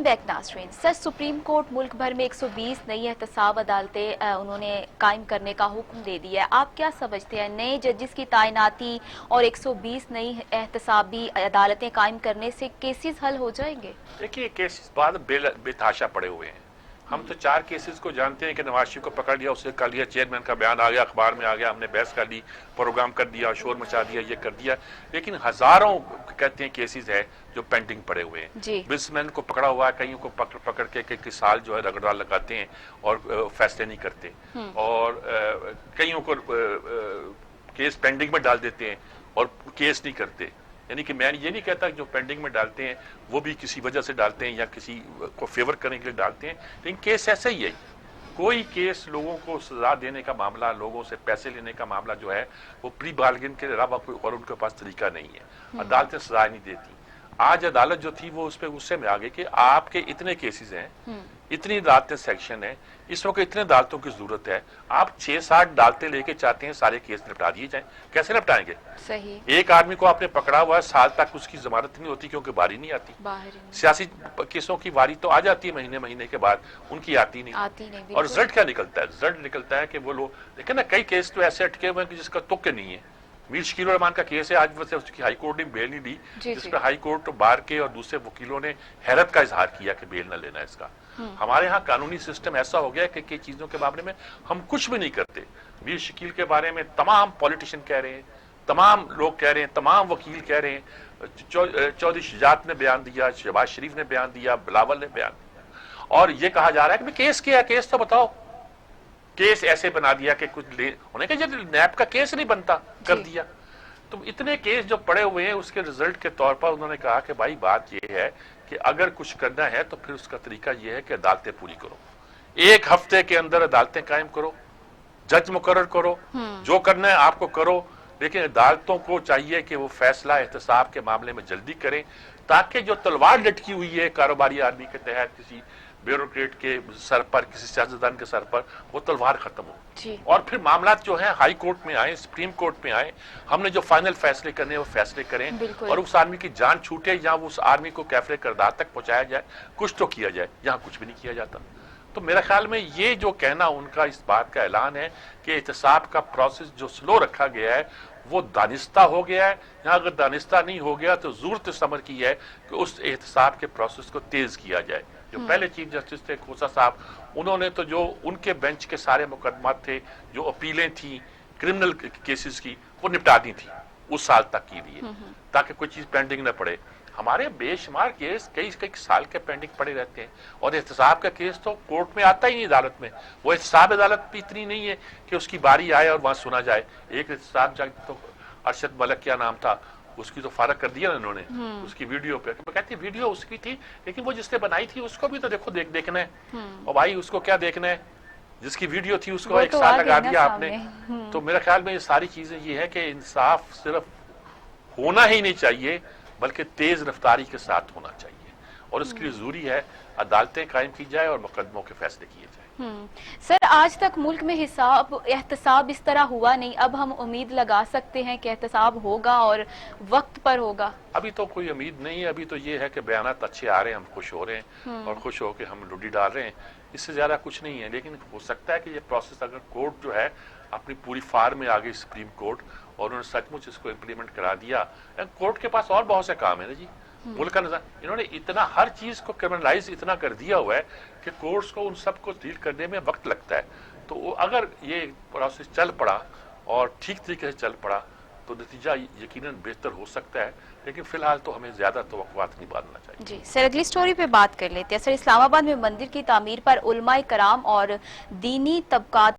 Back नाज़रीन। Sir, supreme court मुल्क भर में 120 नई एहतसाब अदालतें उन्होंने कायम करने का हुक्म दे दिया है। आप क्या समझते हैं, नए जजेस की तैनाती और 120 नई एहतसाबी अदालतें कायम करने से केसेस हल हो जाएंगे? देखिए, केसेस बाद बेतहाशा पड़े हुए हैं। हम तो 4 केसेस को जानते हैं कि नवाज शरीफ को पकड़ लिया, उससे कर लिया, चेयरमैन का बयान आ गया, अखबार में आ गया, हमने बहस कर ली, प्रोग्राम कर दिया, शोर मचा दिया, ये कर दिया। लेकिन हजारों कहते हैं केसेस है जो पेंडिंग पड़े हुए हैं। बिजनेसमैन को पकड़ा हुआ है, कईयों को पकड़ के कई साल जो है रगड़ा लगाते हैं और फैसले नहीं करते, और कईयों को केस पेंडिंग में डाल देते हैं और केस नहीं करते। यानी कि मैं ये नहीं कहता कि जो पेंडिंग में डालते हैं वो भी किसी वजह से डालते हैं या किसी को फेवर करने के लिए डालते हैं, लेकिन केस ऐसे ही है। कोई केस लोगों को सजा देने का मामला, लोगों से पैसे लेने का मामला जो है वो प्री बार्गेन के अलावा कोई और उनके पास तरीका नहीं है। अदालतें सजा नहीं देती। आज अदालत जो थी वो उस पर गुस्से में आ गई कि आपके इतने केसेस हैं, इतनी अदालतें सेक्शन है, इस वक्त इतने अदालतों की जरूरत है, आप 6-7 अदालतें लेके चाहते हैं सारे केस निपटा दिए जाएं, कैसे निपटाएंगे? सही। एक आदमी को आपने पकड़ा हुआ है, साल तक उसकी जमानत नहीं होती क्योंकि बारी नहीं आती। सियासी केसों की बारी तो आ जाती है महीने के बाद, उनकी आती नहीं। और रिजल्ट क्या निकलता है? रिजल्ट निकलता है कि वो लोग, लेकिन ना कई केस तो ऐसे अटके हुए हैं कि जिसका तुक नहीं है। मीर शकील रहमान का केस है, आज वैसे उसकी हाई कोर्ट ने बेल नहीं दी, जिस पर हाई कोर्ट बार के और दूसरे वकीलों ने हैरत का इजहार किया कि बेल न लेना इसका। हमारे यहाँ कानूनी सिस्टम ऐसा हो गया कि कई चीजों के मामले में हम कुछ भी नहीं करते। मीर शकील के बारे में तमाम पॉलिटिशियन कह रहे हैं, तमाम लोग कह रहे हैं, तमाम वकील कह रहे हैं, चौधरी शुजात ने बयान दिया, शहबाज शरीफ ने बयान दिया, बिलावल ने बयान दिया, और ये कहा जा रहा है कि केस क्या है, केस तो बताओ। केस ऐसे बना दिया कि कुछ उन्हें कहा नैब का केस नहीं बनता, कर दिया। तो इतने केस जो पड़े हुए हैं उसके रिजल्ट के तौर पर उन्होंने कहा कि भाई बात ये है कि अगर कुछ करना है तो फिर उसका तरीका ये है कि अदालतें पूरी करो, 1 हफ्ते के अंदर अदालतें कायम करो, जज मुकर्रर करो, जो करना है आपको करो, लेकिन अदालतों को चाहिए कि वो फैसला एहतसाब के मामले में जल्दी करें, ताकि जो तलवार लटकी हुई है कारोबारी आदमी के तहत किसी ब्यूरोक्रेट के सर पर, किसी सियासतदान के सर पर, वो तलवार खत्म हो और फिर मामला जो है हाई कोर्ट में आए, सुप्रीम कोर्ट में आए, हमने जो फाइनल फैसले करने हैं वो फैसले करें और उस आदमी की जान छूटे या उस आदमी को कैफरे करदार तक पहुंचाया जाए, कुछ तो किया जाए। यहाँ कुछ भी नहीं किया जाता। तो मेरे ख्याल में ये जो कहना उनका इस बात का ऐलान है कि एहतसाब का प्रोसेस जो स्लो रखा गया है वो दानिस्ता हो गया है। यहाँ अगर दानिस्ता नहीं हो गया तो जरूरत इस अमर की है कि उस एहतसाब के प्रोसेस को तेज किया जाए। जो पहले चीफ जस्टिस थे खोसा साहब, उन्होंने तो जो उनके बेंच के सारे मुकदमात थे, जो अपीलें थी क्रिमिनल केसेस की, वो निपटा दी थी उस साल तक के लिए, ताकि कोई चीज पेंडिंग न पड़े। हमारे बेशुमार केस कई साल के पेंडिंग पड़े रहते हैं और एहतसाब का केस तो कोर्ट में आता ही नहीं अदालत में। वो एहतसाब अदालत भी इतनी नहीं है कि उसकी बारी आए और वहां सुना जाए। एक एहतसाब जज तो अरशद मलिक क्या नाम था, उसकी तो फारग कर दिया ना उन्होंने, उसकी वीडियो पे। कहती वीडियो उसकी थी लेकिन वो जिसने बनाई थी उसको भी तो देखो देखना है। और भाई उसको क्या देखना है, जिसकी वीडियो थी उसको 1 साल लगा दिया आपने। तो मेरे ख्याल में ये सारी चीजें ये है कि इंसाफ सिर्फ होना ही नहीं चाहिए बल्कि तेज रफ्तारी के साथ होना चाहिए और उसके लिए जरूरी है अदालतें कायम की जाए और मुकदमों के फैसले किए जाए। सर, आज तक मुल्क में एहतसाब इस तरह हुआ नहीं, अब हम उम्मीद लगा सकते हैं कि एहतसाब होगा और वक्त पर होगा? अभी तो कोई उम्मीद नहीं है। अभी तो ये है कि बयानात अच्छे आ रहे हैं, हम खुश हो रहे हैं और खुश होकर हम लुडी डाल रहे हैं, इससे ज्यादा कुछ नहीं है। लेकिन हो सकता है कि ये प्रोसेस अगर कोर्ट जो है अपनी पूरी फार में आ गई, सुप्रीम कोर्ट, और उन्होंने सचमुच इसको इम्प्लीमेंट करा दिया। कोर्ट के पास और बहुत से काम है ना जी, मुल्क का निजाम, इन्होंने इतना हर चीज को क्रिमिनलाइज इतना कर दिया हुआ है कि कोर्ट्स को उन सब को डील करने में वक्त लगता है। तो अगर ये प्रोसेस चल पड़ा और ठीक तरीके से चल पड़ा तो नतीजा यकीनन बेहतर हो सकता है, लेकिन फिलहाल तो हमें ज्यादा तवक्कुआत नहीं बांधना चाहिए। जी सर, अगली स्टोरी पे बात कर लेते हैं। सर, इस्लामाबाद में मंदिर की तामीर पर उलमाए कराम और दीनी तबकात